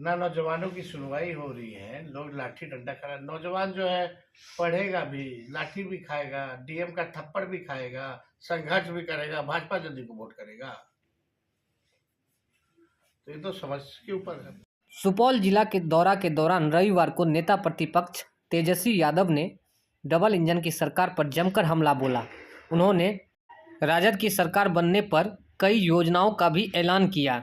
ना नौजवानों की सुनवाई हो रही है, लोग लाठी डंडा खा, नौजवान जो है पढ़ेगा भी, लाठी भी खाएगा, डीएम का थप्पड़ भी खाएगा, संघर्ष भी करेगा, भाजपा जल्दी को वोट करेगा। तो ये तो समझ के ऊपर है। सुपौल जिला के दौरा के दौरान रविवार को नेता प्रतिपक्ष तेजस्वी यादव ने डबल इंजन की सरकार पर जमकर हमला बोला। उन्होंने राजद की सरकार बनने पर कई योजनाओं का भी ऐलान किया।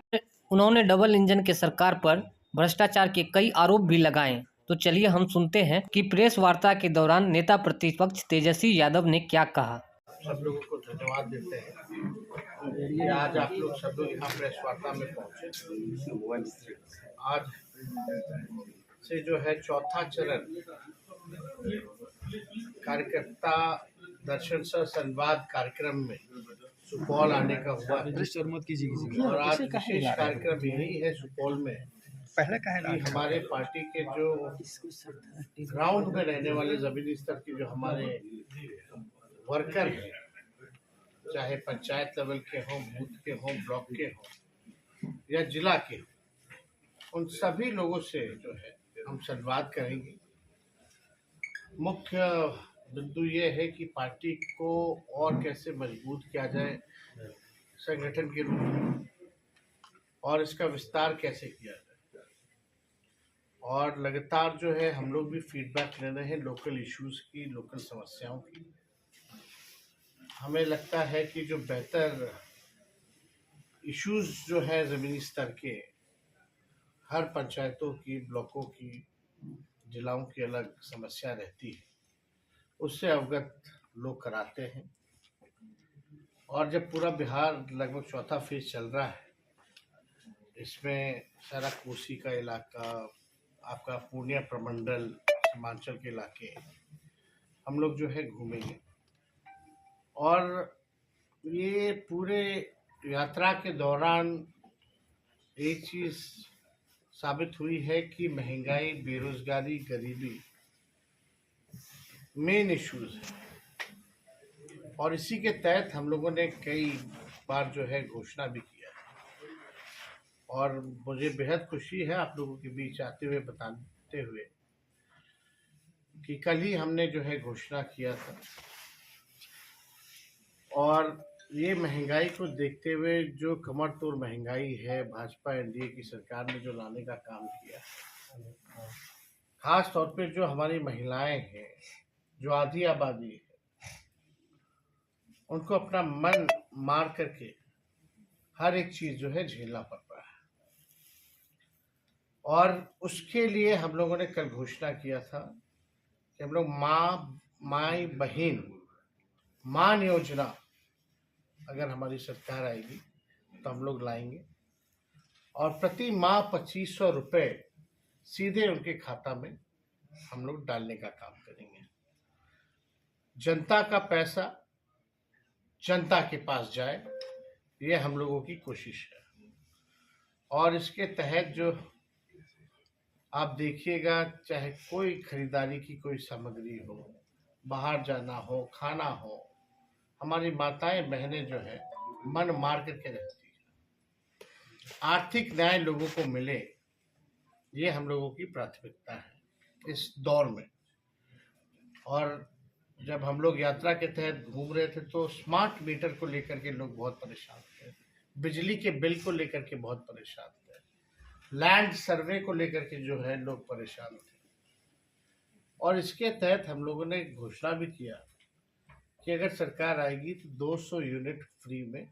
उन्होंने डबल इंजन की सरकार पर भ्रष्टाचार के कई आरोप भी लगाए। तो चलिए हम सुनते हैं कि प्रेस वार्ता के दौरान नेता प्रतिपक्ष तेजस्वी यादव ने क्या कहा। सब लोगों को धन्यवाद देते हैं कि आज आप लोग सब लोग यहाँ प्रेस वार्ता में पहुंचे। आज से जो है चौथा चरण कार्यकर्ता दर्शन सह संवाद कार्यक्रम में सुपौल आने का हुआ है। और आज विशेष कार्यक्रम यही है सुपौल में कि हमारे पार्टी के जो ग्राउंड में रहने वाले जमीनी स्तर के जो हमारे वर्कर हैं, चाहे पंचायत लेवल के हों, बूथ के हों, ब्लॉक के हों या जिला के हों, उन सभी लोगों से जो है हम संवाद करेंगे। मुख्य बिंदु ये है कि पार्टी को और कैसे मजबूत किया जाए संगठन के रूप में, और इसका विस्तार कैसे किया जाए। और लगातार जो है हम लोग भी फीडबैक ले रहे हैं लोकल इश्यूज की, लोकल समस्याओं की। हमें लगता है कि जो बेहतर इश्यूज जो है ज़मीनी स्तर के, हर पंचायतों की, ब्लॉकों की, जिलाओं की अलग समस्या रहती है, उससे अवगत लोग कराते हैं। और जब पूरा बिहार लगभग चौथा फेज चल रहा है, इसमें सारा कोसी का इलाका, आपका पूर्णिया प्रमंडल, सीमांचल के इलाके हम लोग जो है घूमेंगे। और ये पूरे यात्रा के दौरान एक चीज़ साबित हुई है कि महंगाई, बेरोजगारी, गरीबी मेन इश्यूज है। और इसी के तहत हम लोगों ने कई बार जो है घोषणा भी किया है। और मुझे बेहद खुशी है आप लोगों के बीच आते हुए बताते हुए कि कल ही हमने जो है घोषणा किया था। और ये महंगाई को देखते हुए जो कमर तोड़ महंगाई है, भाजपा एनडीए की सरकार ने जो लाने का काम किया, खास तौर पे जो हमारी महिलाएं हैं, जो आधी आबादी है, उनको अपना मन मार करके हर एक चीज जो है झेलना पड़ रहा है। और उसके लिए हम लोगों ने कल घोषणा किया था कि हम लोग माई बहन मान योजना अगर हमारी सरकार आएगी तो हम लोग लाएंगे, और प्रति माह 2500 रुपये सीधे उनके खाता में हम लोग डालने का काम करेंगे। जनता का पैसा जनता के पास जाए, ये हम लोगों की कोशिश है। और इसके तहत जो आप देखिएगा, चाहे कोई खरीदारी की कोई सामग्री हो, बाहर जाना हो, खाना हो, हमारी माताएं बहनें जो है मन मार करके रहती है। आर्थिक न्याय लोगों को मिले, ये हम लोगों की प्राथमिकता है इस दौर में। और जब हम लोग यात्रा के तहत घूम रहे थे तो स्मार्ट मीटर को लेकर के लोग बहुत परेशान थे, बिजली के बिल को लेकर के बहुत परेशान थे, लैंड सर्वे को लेकर के जो है लोग परेशान थे। और इसके तहत हम लोगों ने घोषणा भी किया कि अगर सरकार आएगी तो 200 यूनिट फ्री में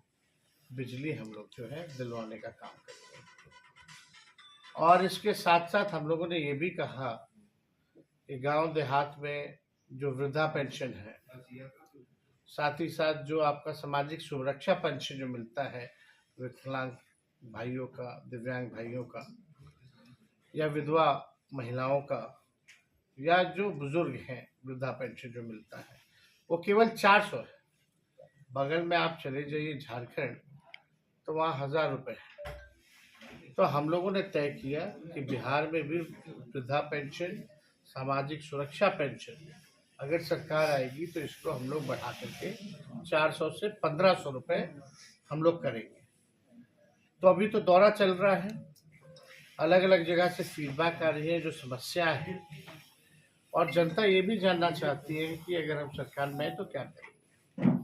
बिजली हम लोग जो है दिलवाने का काम करेंगे। और इसके साथ साथ हम लोगों ने ये भी कहा कि गांव देहात में जो वृद्धा पेंशन है, साथ ही साथ जो आपका सामाजिक सुरक्षा पेंशन जो मिलता है विकलांग भाइयों का, दिव्यांग भाइयों का, या विधवा महिलाओं का, या जो बुजुर्ग हैं, वृद्धा पेंशन जो मिलता है वो केवल 400 है। बगल में आप चले जाइए झारखंड, तो वहाँ 1000 रुपये है। तो हम लोगों ने तय किया कि बिहार में भी वृद्धा पेंशन, सामाजिक सुरक्षा पेंशन अगर सरकार आएगी तो इसको हम लोग बढ़ा करके 400 से 1500 रुपये हम लोग करेंगे। तो अभी तो दौरा चल रहा है, अलग अलग जगह से फीडबैक आ रही है, जो समस्या है, और जनता ये भी जानना चाहती है कि अगर हम सरकार में हैं तो क्या करें।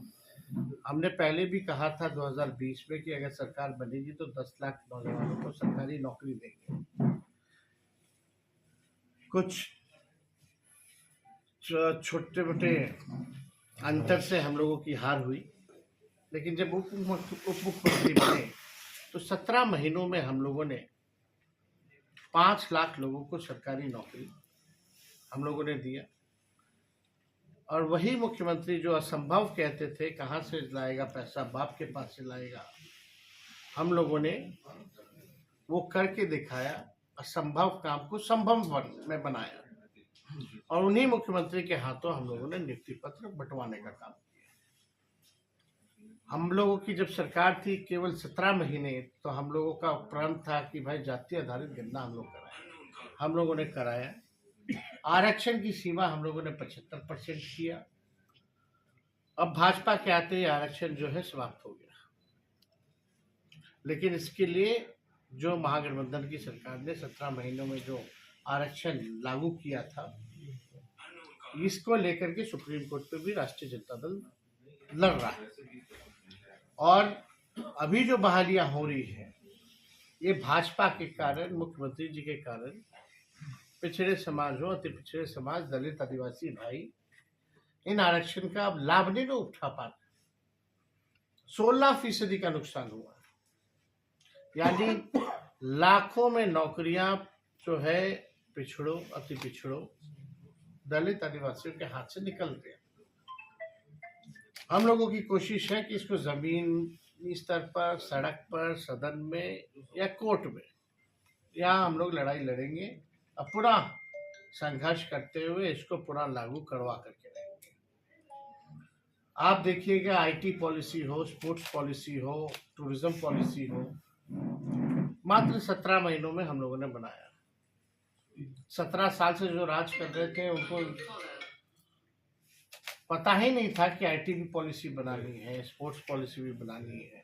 हमने पहले भी कहा था 2020 में कि अगर सरकार बनेगी तो 10 लाख नौजवानों को सरकारी नौकरी देंगे। कुछ छोटे मोटे अंतर से हम लोगों की हार हुई, लेकिन जब उप मुख्यमंत्री बने तो 17 महीनों में हम लोगों ने 5 लाख लोगों को सरकारी नौकरी हम लोगों ने दिया। और वही मुख्यमंत्री जो असंभव कहते थे, कहाँ से लाएगा पैसा, बाप के पास से लाएगा, हम लोगों ने वो करके दिखाया, असंभव काम को संभव में बनाया। और उन्हीं मुख्यमंत्री के हाथों हम लोगों ने नियुक्ति पत्र बंटवाने का काम किया। हम लोगों की जब सरकार थी केवल 17 महीने, तो हम लोगों का प्रण था कि भाई जाति आधारित गणना हम लोग कराएं। हम लोगों ने कराया। आरक्षण की सीमा हम लोगों ने 75% किया। अब भाजपा के आते ही आरक्षण जो है समाप्त हो गया। लेकिन इसके लिए जो महागठबंधन की सरकार ने 17 महीनों में जो आरक्षण लागू किया था, इसको लेकर के सुप्रीम कोर्ट पे भी राष्ट्रीय जनता दल लड़ रहा है। और अभी जो बहालियां हो रही है, ये भाजपा के कारण, मुख्यमंत्री जी के कारण पिछड़े समाज हो, अति पिछड़े समाज, दलित, आदिवासी भाई इन आरक्षण का अब लाभ नहीं तो उठा पाते। 16% का नुकसान हुआ, यानी लाखों में नौकरियां जो है पिछड़ों, अति पिछड़ों, दलित, आदिवासियों के हाथ से निकल रही है। हम लोगों की कोशिश है कि इसको जमीनी स्तर पर, सड़क पर, सदन में या कोर्ट में, यहाँ हम लोग लड़ाई लड़ेंगे और पूरा संघर्ष करते हुए इसको पूरा लागू करवा करके रहेंगे। आप देखिएगा, आईटी पॉलिसी हो, स्पोर्ट्स पॉलिसी हो, टूरिज्म पॉलिसी हो, मात्र 17 महीनों में हम लोगों ने बनाया। 17 साल से जो राज कर रहे थे उनको पता ही नहीं था कि आईटी भी पॉलिसी बनानी है, स्पोर्ट्स पॉलिसी भी बनानी है,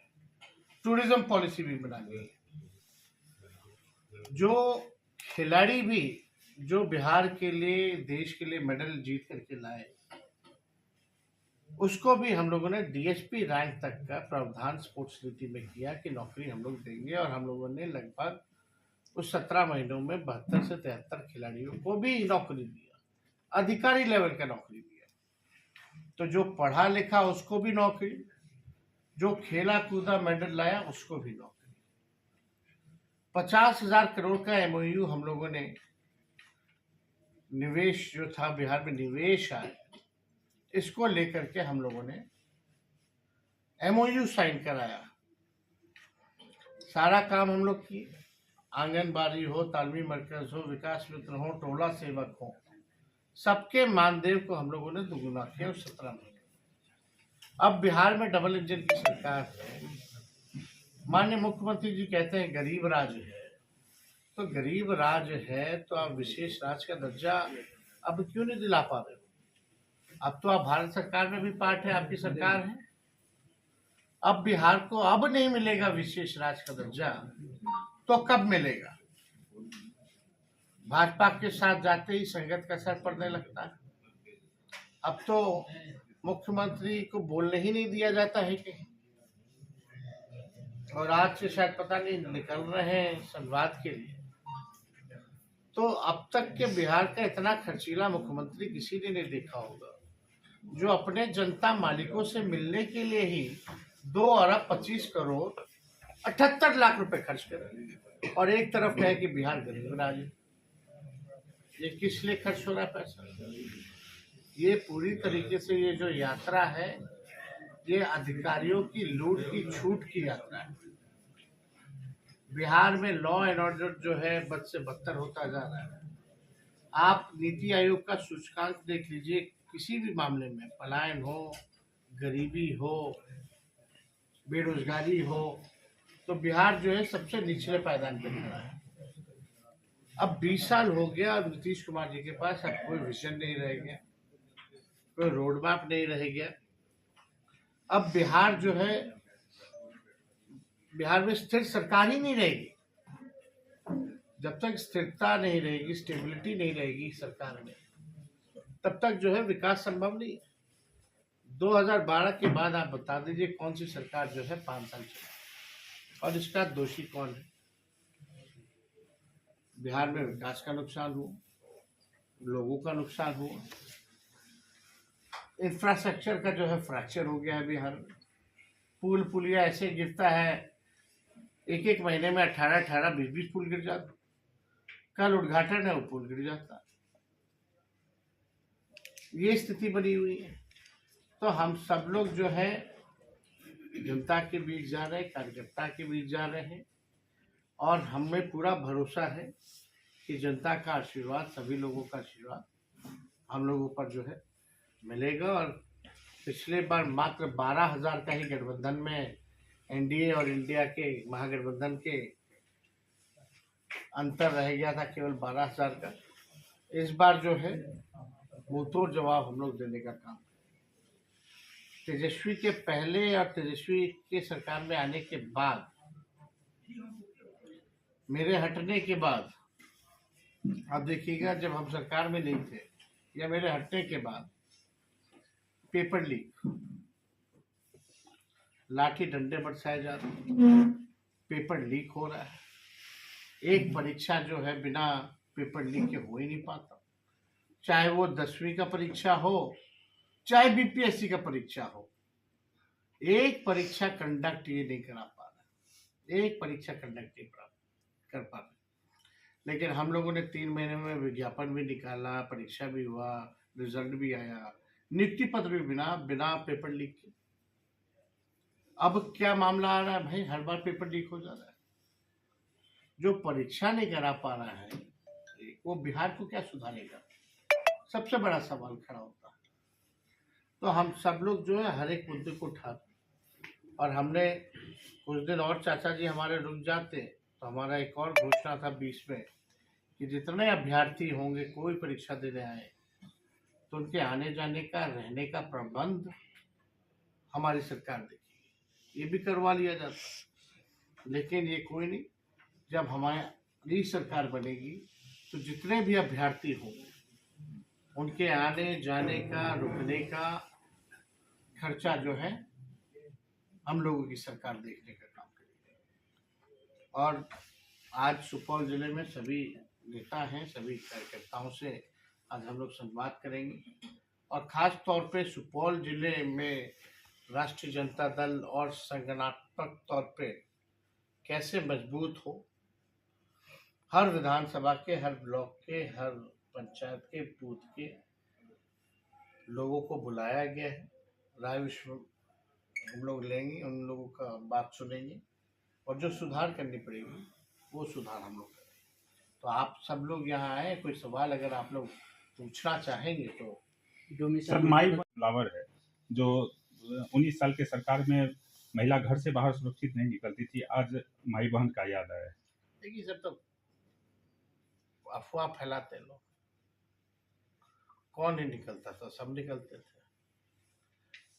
टूरिज्म पॉलिसी भी बनानी है। जो खिलाड़ी भी जो बिहार के लिए, देश के लिए मेडल जीत करके लाए, उसको भी हम लोगों ने डीएसपी रैंक तक का प्रावधान स्पोर्ट्स नीति में किया कि नौकरी हम लोग देंगे। और हम लोगों ने लगभग उस 17 महीनों में 72 से 73 खिलाड़ियों को भी नौकरी दिया, अधिकारी लेवल का नौकरी दिया। तो जो पढ़ा लिखा उसको भी नौकरी, जो खेला कूदा मेडल लाया उसको भी नौकरी। 50,000 करोड़ का एमओयू हम लोगों ने, निवेश जो था बिहार में निवेश आया, इसको लेकर के हम लोगों ने एमओयू साइन कराया। सारा काम हम लोग किए। आंगनबाड़ी हो, तालमी मरकज हो, विकास मित्र हो, टोला सेवक हो, सबके मानदेय को हम लोगों ने दुगुना किया 17 महीने। अब बिहार में डबल इंजन की सरकार है। माननीय मुख्यमंत्री जी कहते हैं गरीब राज है, तो गरीब राज है तो आप विशेष राज का दर्जा अब क्यों नहीं दिला पा रहे हो? अब तो आप भारत सरकार में भी पार्ट है, आपकी सरकार है। अब बिहार को अब नहीं मिलेगा विशेष राज का दर्जा, तो कब मिलेगा? भाजपा के साथ जाते ही संगत का असर पड़ने लगता है। अब तो मुख्यमंत्री को बोलने ही नहीं दिया जाता है कहीं। और आज से शायद पता नहीं निकल रहे हैं संवाद के लिए। तो अब तक के बिहार का इतना खर्चीला मुख्यमंत्री किसी ने नहीं देखा होगा, जो अपने जनता मालिकों से मिलने के लिए ही 2 अरब 25 करोड़ 78 लाख रुपए खर्च कर, और एक तरफ कहे कि बिहार गरीब राज्य। ये किस लिए खर्च हो रहा है पैसा? ये पूरी तरीके से ये जो यात्रा है, ये अधिकारियों की लूट की छूट की यात्रा है। बिहार में लॉ एंड ऑर्डर जो है बद से बदतर होता जा रहा है। आप नीति आयोग का सूचकांक देख लीजिए, किसी भी मामले में, पलायन हो, गरीबी हो, बेरोजगारी हो, तो बिहार जो है सबसे निचले पायदान पर खड़ा है। अब 20 साल हो गया और नीतीश कुमार जी के पास अब कोई विजन नहीं रह गया, कोई रोड मैप नहीं रह गया। अब बिहार जो है, बिहार में स्थिर सरकार ही नहीं रहेगी। जब तक स्थिरता नहीं रहेगी, स्टेबिलिटी नहीं रहेगी सरकार में, तब तक जो है विकास संभव नहीं है। 2012 के बाद आप बता दीजिए कौन सी सरकार जो है 5 साल चली और इसका दोषी कौन है? बिहार में विकास का नुकसान हुआ, लोगों का नुकसान हुआ, इंफ्रास्ट्रक्चर का जो है फ्रैक्चर हो गया है बिहार में। पुल पुलिया ऐसे गिरता है, एक एक महीने में 18 20 पुल गिर जाता। कल उद्घाटन है, वो पुल गिर जाता। ये स्थिति बनी हुई है। तो हम सब लोग जो है जनता के बीच जा रहे हैं, कार्यकर्ता के बीच जा रहे हैं और हमें पूरा भरोसा है कि जनता का आशीर्वाद, सभी लोगों का आशीर्वाद हम लोगों पर जो है मिलेगा। और पिछले बार मात्र 12,000 का ही गठबंधन में एनडीए और इंडिया के महागठबंधन के अंतर रह गया था, केवल 12,000 का। इस बार जो है मुंहतोड़ जवाब हम लोग देने का काम। तेजस्वी के पहले और तेजस्वी के सरकार में आने के बाद, मेरे हटने के बाद, आप देखिएगा जब हम सरकार में नहीं थे या मेरे हटने के बाद, पेपर लीक, लाठी डंडे बरसाए जा रहे हैं, पेपर लीक हो रहा है। एक परीक्षा जो है बिना पेपर लीक के हो ही नहीं पाता, चाहे वो 10वीं का परीक्षा हो, चाहे बीपीएससी का परीक्षा हो। एक परीक्षा कंडक्ट ये नहीं करा पा रहा, एक परीक्षा कंडक्ट नहीं कर पा रहे। लेकिन हम लोगों ने 3 महीने में विज्ञापन भी निकाला, परीक्षा भी हुआ, रिजल्ट भी आया, नियुक्ति पत्र भी बिना पेपर लीक के। अब क्या मामला आ रहा है भाई? हर बार पेपर लीक हो जा रहा है। जो परीक्षा नहीं करा पा रहा है वो बिहार को क्या सुधारेगा? सबसे बड़ा सवाल खड़ा होता है। तो हम सब लोग जो है हर एक मुद्दे को उठाते, और हमने कुछ दिन और चाचा जी हमारे रुक जाते तो हमारा एक और घोषणा था 20 में कि जितने अभ्यर्थी होंगे, कोई परीक्षा देने आए, तो उनके आने जाने का, रहने का प्रबंध हमारी सरकार देगी। ये भी करवा लिया जाता, लेकिन ये कोई नहीं। जब हमारी सरकार बनेगी तो जितने भी अभ्यर्थी होंगे उनके आने जाने का, रुकने का खर्चा जो है हम लोगों की सरकार देखने का काम करेगी। और आज सुपौल जिले में सभी नेता हैं, सभी कार्यकर्ताओं से आज हम लोग संवाद करेंगे, और खास तौर पे सुपौल जिले में राष्ट्रीय जनता दल और संगठनात्मक तौर पे कैसे मजबूत हो। हर विधानसभा के, हर ब्लॉक के, हर पंचायत के, बूथ के लोगों को बुलाया गया है। राय विश्व हम लोग लेंगे, उन लोगों का बात सुनेंगे, और जो सुधार करनी पड़ेगी वो सुधार हम लोग करेंगे। तो आप सब लोग यहाँ आए, कोई सवाल अगर आप लोग पूछना चाहेंगे तो। सर, माई फ्लावर है जो 19 साल के सरकार में महिला घर से बाहर सुरक्षित नहीं निकलती थी, आज माई बहन का याद आया है। देखिए सब तो अफवाह फैलाते लोग, कौन नहीं निकलता था, सब निकलते थे।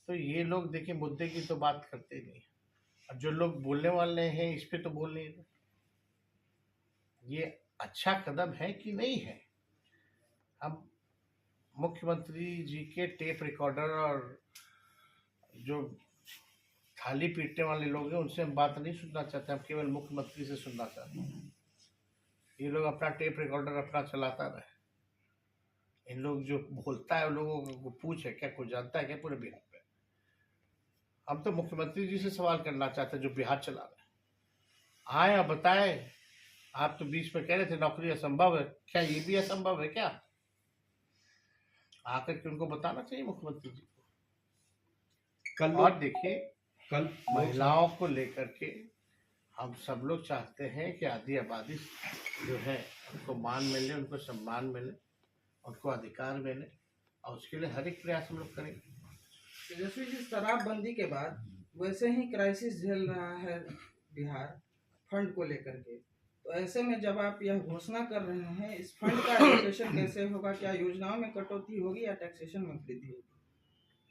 तो ये लोग देखिए मुद्दे की तो बात करते ही नहीं, और जो लोग बोलने वाले हैं इस पे तो बोल नहीं रहे। ये अच्छा कदम है कि नहीं है? हम मुख्यमंत्री जी के टेप रिकॉर्डर और जो थाली पीटने वाले लोग हैं उनसे हम बात नहीं सुनना चाहते, हम केवल मुख्यमंत्री से सुनना चाहते हैं। ये लोग अपना टेप रिकॉर्डर अपना चलाता रहे। इन लोग जो बोलता है उन लोगों को पूछे, क्या कोई जानता है क्या पूरे बिहार में? हम तो मुख्यमंत्री जी से सवाल करना चाहते हैं जो बिहार चला रहे हैं। आए और बताए। आप तो बीच में कह रहे थे नौकरी असंभव है, क्या ये भी असंभव है क्या? आकर के उनको बताना चाहिए मुख्यमंत्री जी को। और देखिए कल महिलाओं को लेकर के हम सब लोग चाहते हैं कि आदि आबादी जो है उनको मान मिले, उनको सम्मान मिले, उनको अधिकार मिले, और उसके लिए हर एक प्रयास हम लोग करेंगे। तेजस्वी जी, शराबबंदी के बाद वैसे ही क्राइसिस झेल रहा है बिहार फंड को लेकर के, तो ऐसे में जब आप यह घोषणा कर रहे हैं, इस फंड का एलोकेशन कैसे होगा? क्या योजनाओं में कटौती होगी या टैक्सेशन में वृद्धि होगी?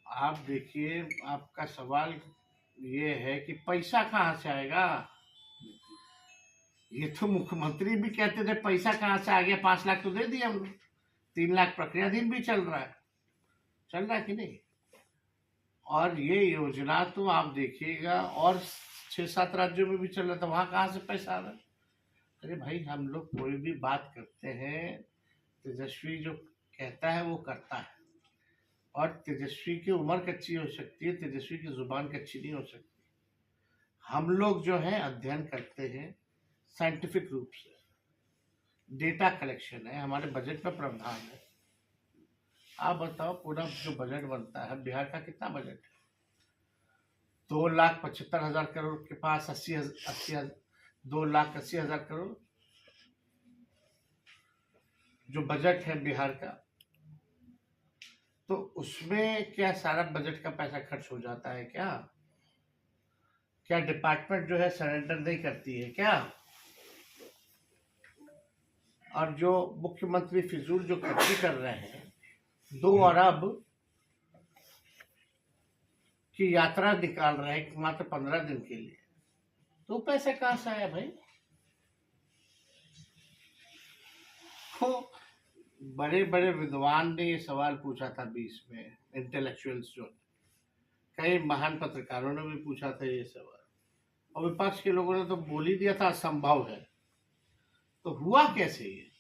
आप देखिए, आपका सवाल ये है कि पैसा कहाँ से आएगा? ये तो मुख्यमंत्री भी कहते थे पैसा कहाँ से आ गया, 5 लाख तो दे दिया हम लोग, 3 लाख प्रक्रियाधीन भी चल रहा है कि नहीं। और ये योजना तो आप देखिएगा और 6-7 राज्यों में भी चल रहा था, वहां कहाँ से पैसा आ रहा है। अरे भाई, हम लोग कोई भी बात करते हैं, तेजस्वी जो कहता है वो करता है। और तेजस्वी की उम्र कच्ची हो सकती है, तेजस्वी की जुबान कच्ची नहीं हो सकती। हम लोग जो है अध्ययन करते हैं साइंटिफिक रूप से, डेटा कलेक्शन है, हमारे बजट में प्रावधान है। आप बताओ, पूरा जो बजट बनता है बिहार का कितना बजट है? 2,75,000 करोड़ के पास 2,80,000 करोड़ जो बजट है बिहार का, तो उसमें क्या सारा बजट का पैसा खर्च हो जाता है क्या? क्या डिपार्टमेंट जो है सरेंडर नहीं करती है क्या? और जो मुख्यमंत्री फिजूल जो खर्ची कर रहे हैं, 2 अरब की यात्रा निकाल रहे हैं मात्र 15 दिन के लिए, तो पैसे कहां से आया भाई? तो बड़े बड़े विद्वान ने ये सवाल पूछा था 20 में, इंटेलेक्चुअल्स जो, कई महान पत्रकारों ने भी पूछा था ये सवाल, और विपक्ष के लोगों ने तो बोल ही दिया था असंभव है। तो हुआ कैसे ये?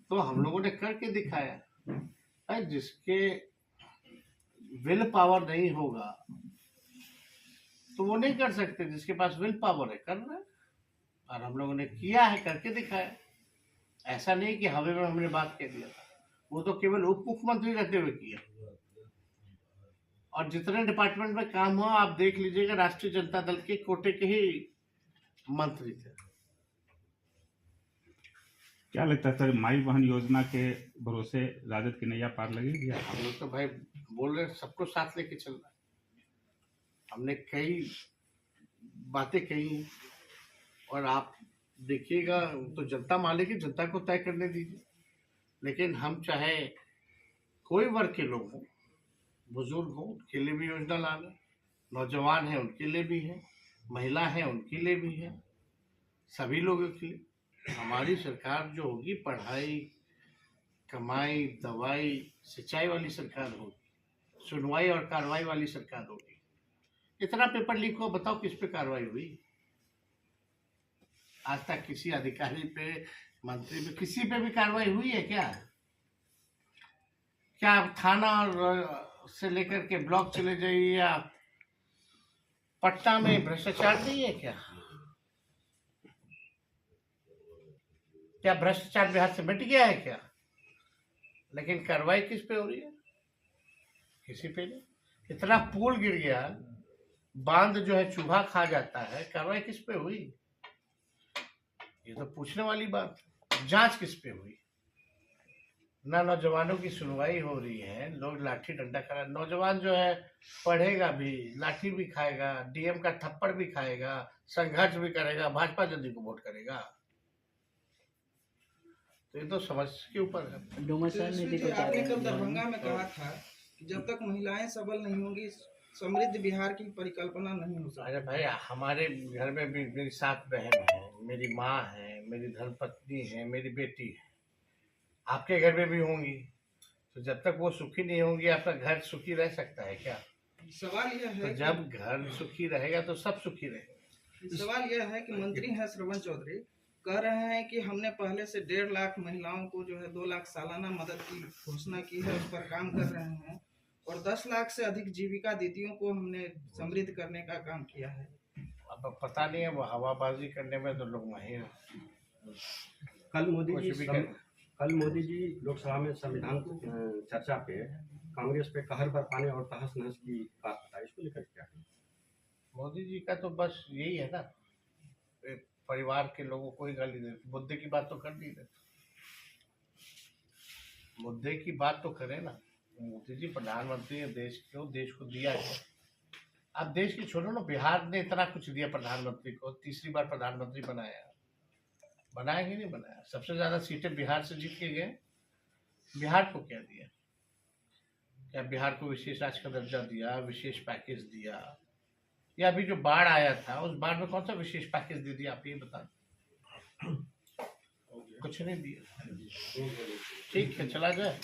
तो हम लोगों ने करके दिखाया। भाई, जिसके विल पावर नहीं होगा तो वो नहीं कर सकते, जिसके पास विल पावर है करना है, और हम लोगों ने किया है, करके दिखाया। ऐसा नहीं कि हवा में हमने बात कह दिया था, वो तो केवल उप मुख्यमंत्री रहते हुए किया। और जितने डिपार्टमेंट में काम हुआ आप देख लीजिएगा, राष्ट्रीय जनता दल के कोटे के ही मंत्री थे। क्या लगता है सर, माई बहन योजना के भरोसे राजद की नैया पार लगेगी? हम लोग तो भाई बोल रहे हैं सबको साथ लेके चल रहा है। हमने कई बातें कही, और आप देखिएगा, तो जनता मालेगी, जनता को तय करने दीजिए। लेकिन हम चाहे कोई वर्ग के लोग हों, बुजुर्ग हों, उनके लिए भी योजना ला लें, नौजवान हैं उनके लिए भी है, महिला हैं उनके लिए भी है, सभी लोगों के लिए। हमारी सरकार जो होगी, पढ़ाई, कमाई, दवाई, सिंचाई वाली सरकार होगी, सुनवाई और कार्रवाई वाली सरकार होगी। इतना पेपर लीक हो, बताओ किस पे कार्रवाई हुई? आज तक किसी अधिकारी पे, मंत्री पे, किसी पे भी कार्रवाई हुई है क्या? क्या थाना और से लेकर के ब्लॉक चले जाइए, या पटना में भ्रष्टाचार नहीं है क्या? क्या भ्रष्टाचार बिहार से मिट गया है क्या? लेकिन कार्रवाई किस पे हो रही है? किसी पे नहीं। इतना पुल गिर गया, बांध जो है चूहा खा जाता है, कार्रवाई किस पे हुई? ये तो पूछने वाली बात। जांच किस पे हुई? ना नौजवानों की सुनवाई हो रही है, लोग लाठी डंडा करा, नौजवान जो है पढ़ेगा भी, लाठी भी खाएगा, डीएम का थप्पड़ भी खाएगा, संघर्ष भी करेगा, भाजपा जल्दी को वोट करेगा। तो ये तो समझ के ऊपर है। आपने कल दरभंगा में कहा था कि जब तक महिलाएं सबल नहीं होंगी, समृद्ध बिहार की परिकल्पना नहीं हो सकती। अरे भाई, हमारे घर में भी मेरी 7 बहन है, मेरी माँ है, मेरी धर्मपत्नी है, मेरी बेटी है, आपके घर में भी होंगी। तो जब तक वो सुखी नहीं होंगी, आपका घर सुखी रह सकता है क्या? सवाल यह है, तो जब घर सुखी रहेगा तो सब सुखी रहेगा। सवाल यह है कि मंत्री हैं श्रवण चौधरी, कह रहे हैं कि हमने पहले से 1.5 लाख महिलाओं को जो है 2 लाख सालाना मदद की घोषणा की है, उस पर काम कर रहे हैं, और 10 लाख से अधिक जीविका दीदियों को हमने समृद्ध करने का काम किया है। अब पता नहीं है, वो हवाबाजी करने में तो लोग माहिर हैं। कल मोदी जी लोकसभा में संविधान चर्चा पे कांग्रेस पे कहर बरपाने और तहस नहस की बात बताई, इसको लेकर क्या है? मोदी जी का तो बस यही है ना, परिवार के लोगों को ही गाली देते। मुद्दे की बात तो कर नहीं देते, मुद्दे की बात तो करें ना। मोदी जी प्रधानमंत्री है, देश को दिया है। अब देश की छोड़ो ना, बिहार ने इतना कुछ दिया प्रधानमंत्री को, तीसरी बार प्रधानमंत्री बनाया कि नहीं बनाया? सबसे ज्यादा सीटें बिहार से जीत के गए। बिहार को क्या दिया? क्या बिहार को विशेष राज्य का दर्जा दिया, विशेष पैकेज दिया, या अभी जो बाढ़ आया था उस बाढ़ में कौन सा विशेष पैकेज दे दिया, आप ये बता। कुछ नहीं दिया। ठीक है, चला जाए।